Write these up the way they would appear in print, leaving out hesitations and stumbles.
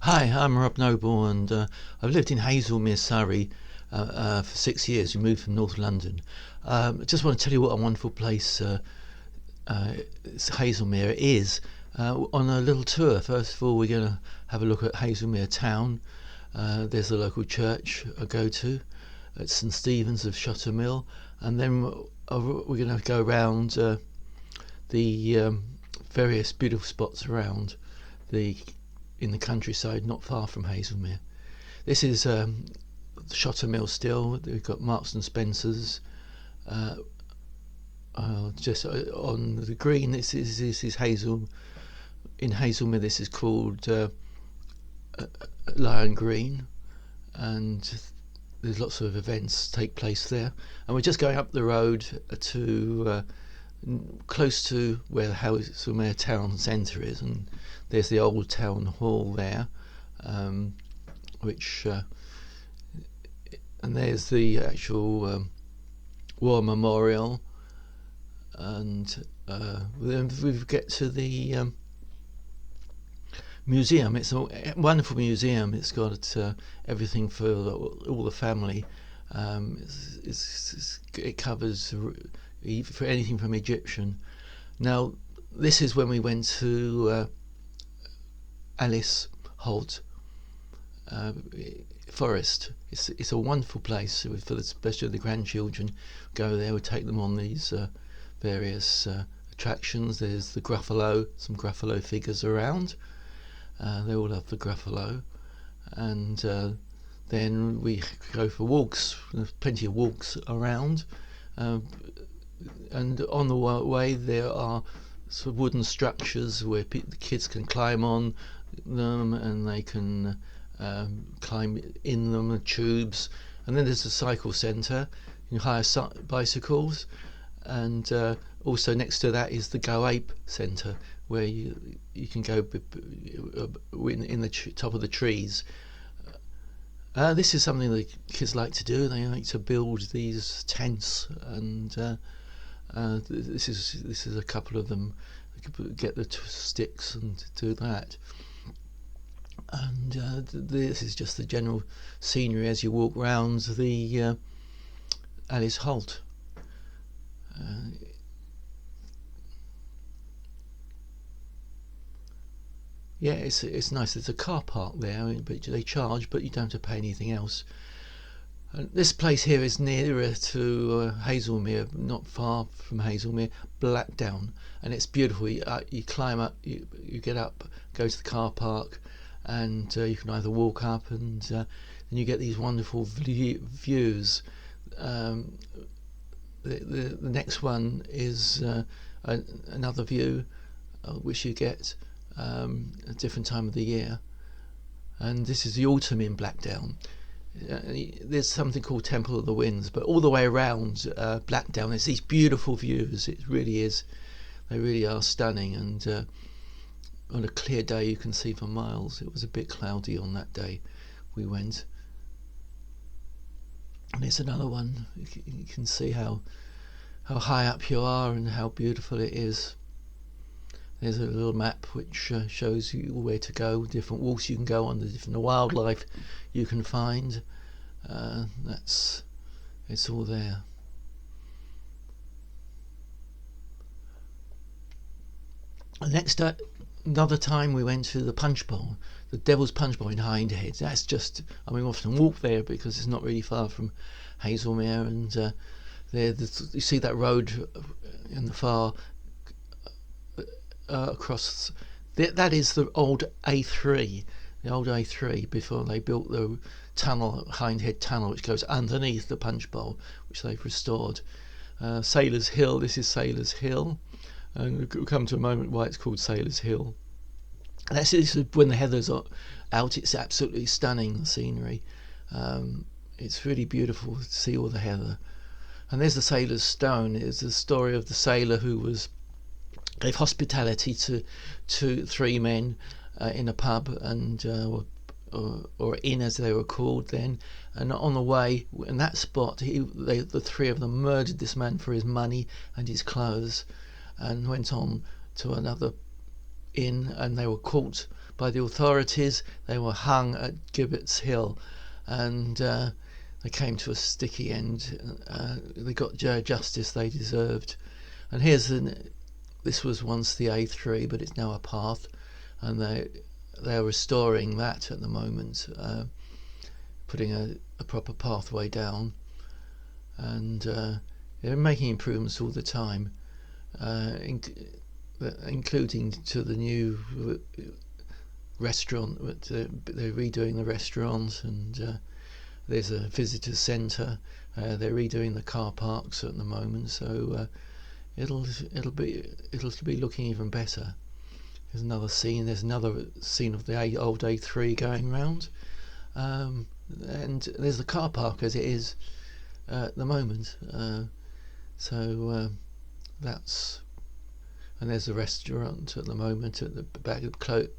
Hi, I'm Rob Noble, and I've lived in Haslemere, Surrey, for 6 years. We moved from North London. I just want to tell you what a wonderful place Haslemere is. On a little tour, first of all, we're going to have a look at Haslemere town. There's the local church I go to at St Stephen's of Shutter Mill, and then we're going to go around the various beautiful spots around the in the countryside, not far from Haslemere. This is Shutter Mill still. We've got Marks and Spencers. Just on the green, this is Hazel. In Haslemere, this is called Lion Green, and there's lots of events take place there. And we're just going up the road to close to where the Haslemere town centre is, and there's the old town hall there, which and there's the actual war memorial, and then we get to the museum. It's a wonderful museum. It's got everything for all the family. It covers for anything from Egyptian. Now, this is when we went to Alice Holt Forest. It's a wonderful place for especially the grandchildren. Go there, we take them on these various attractions. There's the Gruffalo, some Gruffalo figures around. They all love the Gruffalo, and then we go for walks. There's plenty of walks around, and on the way there are sort of wooden structures where the kids can climb on them, and they can climb in them, the tubes. And then there's a cycle centre. You can hire bicycles, and also next to that is the Go Ape Centre, where you can go in the top of the trees. This is something that kids like to do. They like to build these tents, and this is a couple of them. Get the sticks and do that. And this is just the general scenery as you walk round the Alice Holt. Yeah, it's nice. There's a car park there, but they charge, but you don't have to pay anything else. And this place here is nearer to Haslemere, not far from Haslemere, Blackdown, and it's beautiful. You climb up, you get up, go to the car park, and you can either walk up, and then you get these wonderful views. The next one is another view, which you get a different time of the year, and this is the autumn in Blackdown. There's something called Temple of the Winds, but all the way around Blackdown there's these beautiful views. It really is. They really are stunning, and on a clear day you can see for miles. It was a bit cloudy on that day we went. And there's another one. You can see how high up you are and how beautiful it is. There's a little map which shows you where to go, different walks you can go on, the different wildlife you can find. It's all there. Next, another time we went to the Punch Bowl, the Devil's Punch Bowl in Hindhead. That's just, we often walk there because it's not really far from Haslemere, and you see that road in the far across. That is the old A3, before they built the tunnel, Hindhead Tunnel, which goes underneath the Punch Bowl, which they've restored. Sailor's Hill. This is Sailor's Hill, and we'll come to a moment why it's called Sailor's Hill. This is when the heather's out. It's absolutely stunning, the scenery. It's really beautiful to see all the heather. And there's the Sailor's Stone. It's the story of the sailor who gave hospitality to three men in a pub, and or inn as they were called then. And on the way, in that spot, the three of them murdered this man for his money and his clothes, and went on to another inn, and they were caught by the authorities. They were hung at Gibbets Hill, and they came to a sticky end. They got justice they deserved. And this was once the A3, but it's now a path, and they're restoring that at the moment, putting a proper pathway down, and they're making improvements all the time, including to the new restaurant. They're redoing the restaurants, and there's a visitor centre. They're redoing the car parks at the moment, so it'll be looking even better. There's another scene of the old A3 going round, and there's the car park as it is at the moment. That's, and there's a restaurant at the moment at the back of the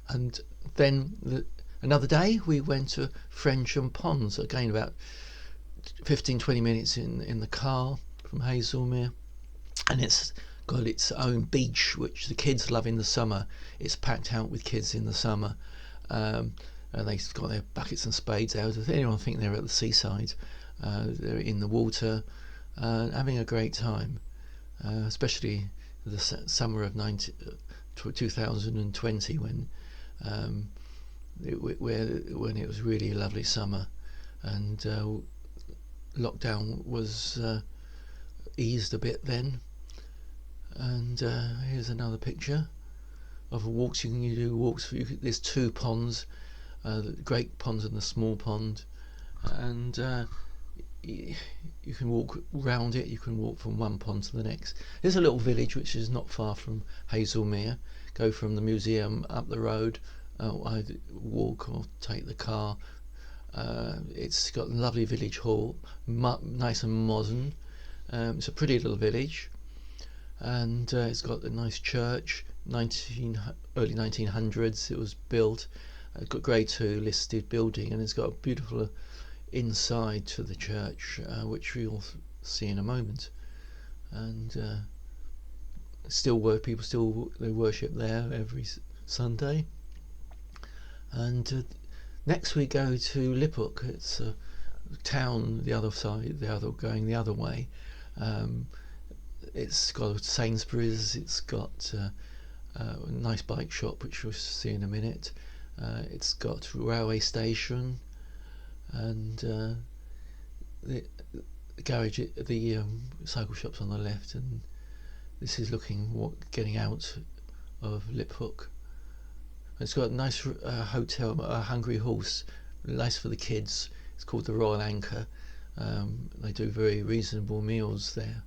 and then another day we went to Frensham Ponds, again about 15-20 minutes in the car from Haslemere, and it's got its own beach which the kids love in the summer. It's packed out with kids in the summer, and they've got their buckets and spades out. If anyone think they're at the seaside, they're in the water, having a great time, especially the summer of 2020 when it was really a lovely summer, and lockdown was eased a bit then. And here's another picture of walks. You can do walks. There's two ponds, the great pond and the small pond, and you can walk round it. You can walk from one pond to the next. There's a little village which is not far from Haslemere. Go from the museum up the road, either walk or take the car. It's got a lovely village hall, nice and modern. It's a pretty little village, and it's got a nice church. Early 1900s it was built. It's got Grade 2 listed building, and it's got a beautiful inside to the church, which we'll see in a moment. And people they worship there every Sunday. And next we go to Liphook. It's a town the other side, going the other way. It's got Sainsbury's. It's got a nice bike shop, which we'll see in a minute. It's got a railway station, and the garage, the cycle shop's on the left, and this is getting out of Liphook. It's got a nice hotel, a Hungry Horse, nice for the kids. It's called the Royal Anchor. They do very reasonable meals there,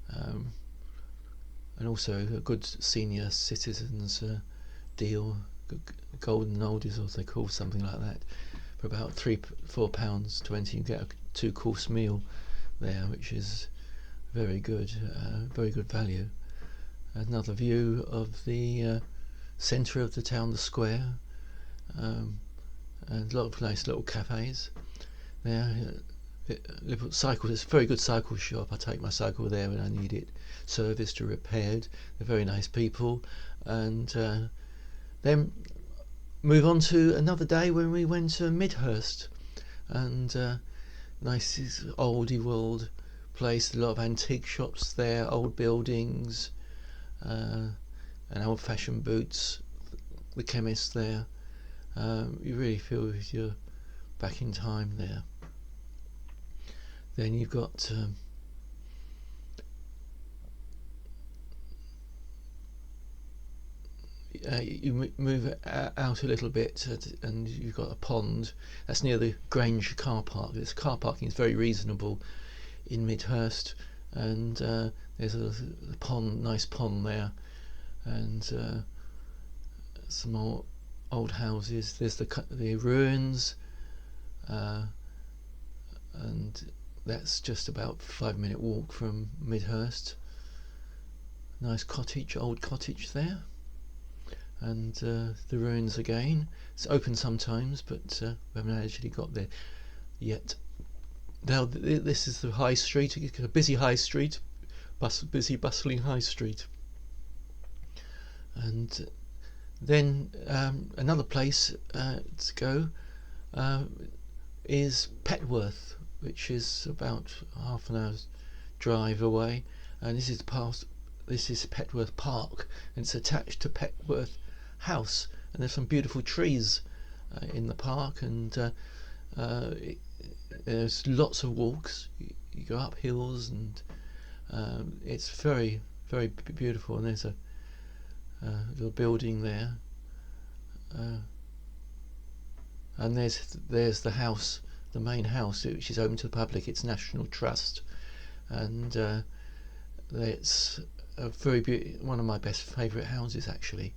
and also a good senior citizens deal, golden oldies, as they call, something like that, for about £4.20 you get a 2-course meal there, which is very good value. Another view of the centre of the town, the square, and a lot of nice little cafes there. Cycle, it's a very good cycle shop. I take my cycle there when I need it serviced or repaired. They're very nice people. And then move on to another day when we went to Midhurst, and nice oldie world place, a lot of antique shops there, old buildings, and old-fashioned boots, the chemist there. You really feel you're back in time there. Then you've got you move out a little bit, and you've got a pond. That's near the Grange car park. This car parking is very reasonable in Midhurst, and there's a pond, nice pond there, and some more old houses. There's the ruins, and that's just about 5-minute walk from Midhurst. Nice old cottage there, and the ruins again. It's open sometimes, but we haven't actually got there yet. Now this is the high street, a busy high street, busy bustling high street, and Then another place to go is Petworth, which is about half an hour's drive away, and this is Petworth Park, and it's attached to Petworth House, and there's some beautiful trees in the park, and there's lots of walks. You go up hills, and it's very, very beautiful, and there's a little building there, and there's the house, the main house, which is open to the public. It's National Trust, and it's a one of my best favourite houses, actually.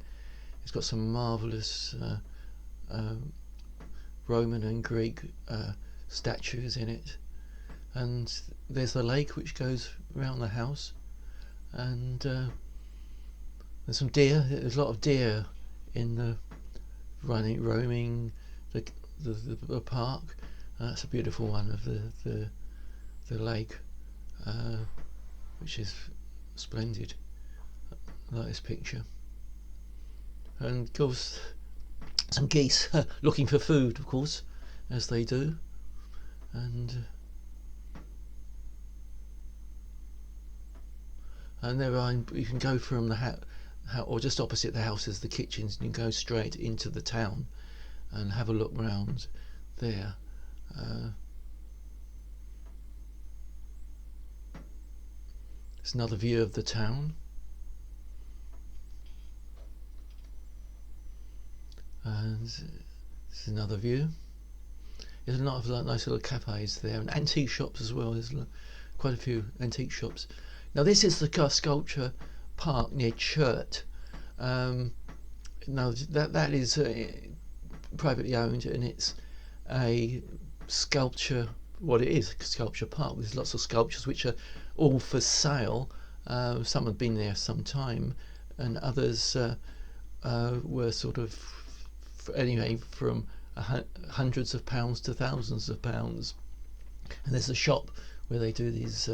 It's got some marvellous Roman and Greek statues in it, and there's the lake which goes around the house, and there's some deer. There's a lot of deer in the roaming the park. That's a beautiful one of the lake, which is splendid. I like this picture. And of course, some geese looking for food, of course, as they do. And there are, you can go from the house, or just opposite the house is the kitchens, and you can go straight into the town and have a look round there. It's another view of the town, and this is another view. There's a lot of nice little cafes there, and antique shops as well. There's quite a few antique shops. Now this is the sculpture park near Churt. Now that is privately owned, and it's a sculpture. What it is, a sculpture park. There's lots of sculptures which are all for sale. Some have been there some time, and others were sort of anyway from hundreds of pounds to thousands of pounds. And there's a shop where they do these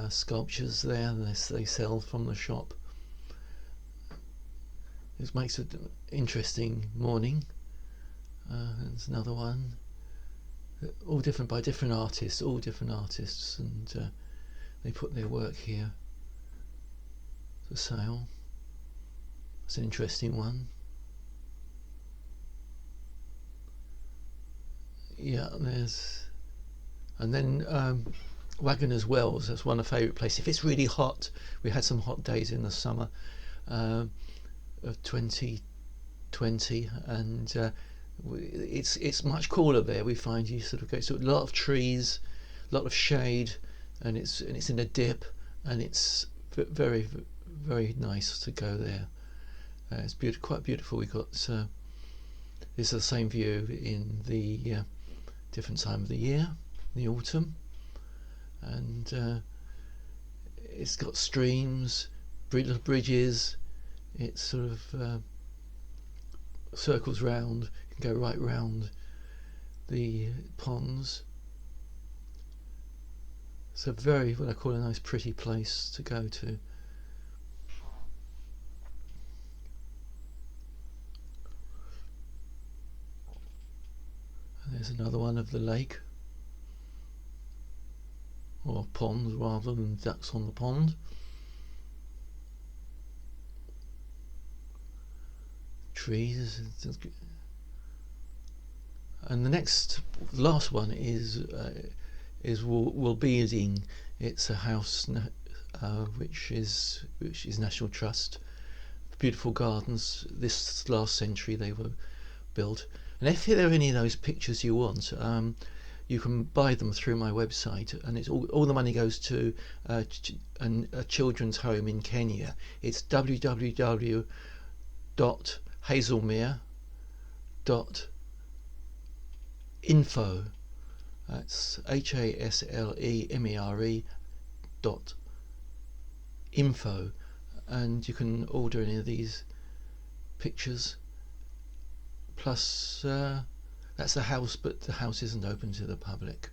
sculptures there, and they sell from the shop. It makes an interesting morning. There's another one, all different by different artists, and they put their work here for sale. It's an interesting one. Yeah, and then Wagoner's Wells. That's one of my favourite places. If it's really hot, we had some hot days in the summer of 2020, and it's much cooler there. We find you sort of go to a lot of trees, a lot of shade, and it's in a dip, and it's very, very nice to go there. It's quite beautiful. We got this is the same view in the different time of the year, the autumn, and it's got streams, bridges. It sort of circles round. You can go right round the ponds. It's a very, what I call, a nice pretty place to go to. And there's another one of the lake, or ponds rather than ducks on the pond. Trees, and the last one is Woolbearding. It's a house which is National Trust. Beautiful gardens. This last century they were built. And if there are any of those pictures you want, you can buy them through my website, and it's all the money goes to a children's home in Kenya. It's www.haslemere.info. That's HASLEMERE.info, and you can order any of these pictures. Plus, that's the house, but the house isn't open to the public.